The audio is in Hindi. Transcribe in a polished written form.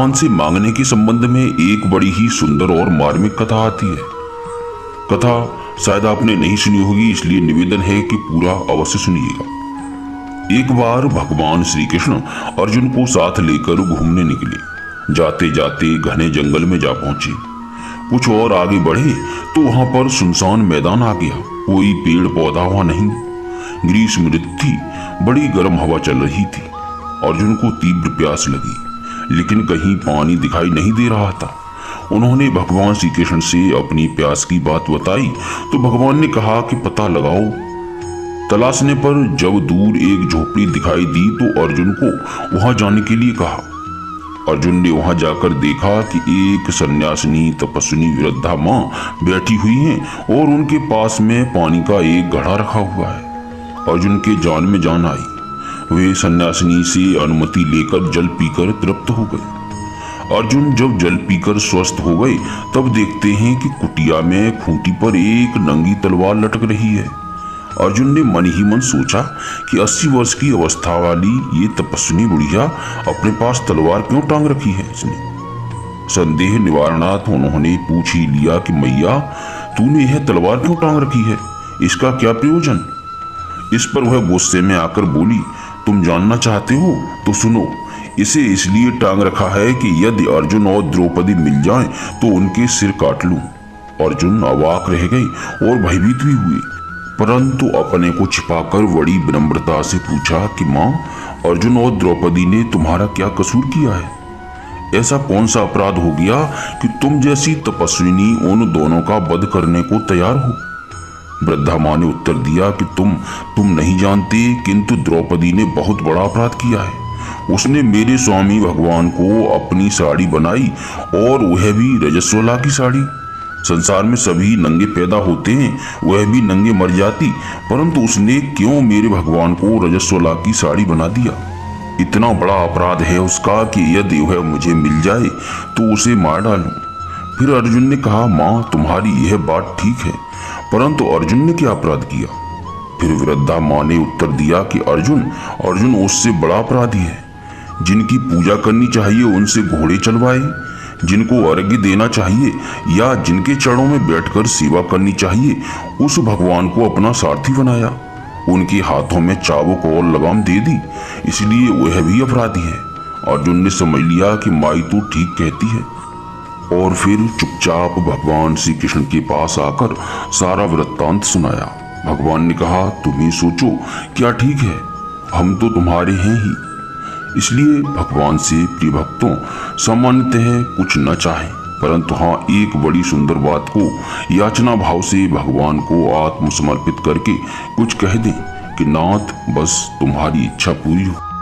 भगवान से मांगने के संबंध में एक बड़ी ही सुंदर और मार्मिक कथा आती है। कथा शायद आपने नहीं सुनी होगी, इसलिए निवेदन है कि पूरा अवश्य सुनिएगा। एक बार भगवान श्री कृष्ण अर्जुन को साथ लेकर घूमने निकले। जाते जाते घने जंगल में जा पहुंचे। कुछ और आगे बढ़े तो वहां पर सुनसान मैदान आ गया। कोई पेड़ पौधा वहां नहीं। ग्रीष्म ऋतु थी, बड़ी गर्म हवा चल रही थी। अर्जुन को तीव्र प्यास लगी, लेकिन कहीं पानी दिखाई नहीं दे रहा था। उन्होंने भगवान श्री कृष्ण से अपनी प्यास की बात बताई तो भगवान ने कहा कि पता लगाओ। तलाशने पर जब दूर एक झोपड़ी दिखाई दी तो अर्जुन को वहां जाने के लिए कहा। अर्जुन ने वहां जाकर देखा कि एक सन्यासिनी तपस्विनी वृद्धा मां बैठी हुई हैं और उनके पास में पानी का एक घड़ा रखा हुआ है। अर्जुन के जान में जान आई। वे सन्यासिनी से अनुमति लेकर जल पीकर तृप्त हो गए। अर्जुन जब जल पीकर स्वस्थ हो गए तब देखते हैं कि कुटिया में खूंटी पर एक नंगी तलवार लटक रही है। अर्जुन ने मन ही मन सोचा कि 80 वर्ष की अवस्था वाली ये तपस्विनी बुढ़िया अपने पास तलवार क्यों टांग रखी है इसने। संदेह निवारणार्थ उन्होंने पूछ ही लिया कि मैया, तूने यह तलवार क्यों टांग रखी है, इसका क्या प्रयोजन। इस पर वह गुस्से में आकर बोली, तुम जानना चाहते हो तो सुनो। इसे इसलिए टांग रखा है कि यदि अर्जुन और द्रौपदी मिल जाएं तो उनके सिर काट लूं। अर्जुन अवाक रह गए और भयभीत भी हुए, परंतु अपने को छिपाकर बड़ी विनम्रता से पूछा कि माँ, अर्जुन और द्रौपदी ने तुम्हारा क्या कसूर किया है। ऐसा कौन सा अपराध हो गया कि तुम जैसी तपस्विनी उन दोनों का वध करने को तैयार हो। वृद्धा माँ ने उत्तर दिया कि तुम नहीं जानते, किंतु द्रौपदी ने बहुत बड़ा अपराध किया है। उसने मेरे स्वामी भगवान को अपनी साड़ी बनाई, और वह भी रजस्वला की साड़ी। संसार में सभी नंगे पैदा होते हैं, वह भी नंगे मर जाती, परंतु उसने क्यों मेरे भगवान को रजस्वला की साड़ी बना दिया। इतना बड़ा अपराध है उसका कि यदि वह मुझे मिल जाए तो उसे मार डालूं। फिर अर्जुन ने कहा, माँ, तुम्हारी यह बात ठीक है, परंतु अर्जुन ने क्या अपराध किया। फिर वृद्धा माँ ने उत्तर दिया कि अर्जुन उससे बड़ा अपराधी है। जिनकी पूजा करनी चाहिए उनसे घोड़े चलवाए, जिनको अर्घ्य देना चाहिए या जिनके चरणों में बैठकर सेवा करनी चाहिए उस भगवान को अपना सारथी बनाया। उनके हाथों में चाबुक और लगाम दे दी, इसलिए वह भी अपराधी है। अर्जुन ने समझ लिया कि माई तो ठीक कहती है, और फिर चुपचाप भगवान श्री कृष्ण के पास आकर सारा वृत्तांत सुनाया। भगवान ने कहा, तुम ही सोचो क्या ठीक है, हम तो तुम्हारे हैं ही। इसलिए भगवान से प्रिय भक्तों सामान्यतः कुछ न चाहें, परंतु हाँ, एक बड़ी सुंदर बात को याचना भाव से भगवान को आत्मसमर्पित करके कुछ कह दें कि नाथ, बस तुम्हारी इच्छा पूरी हो।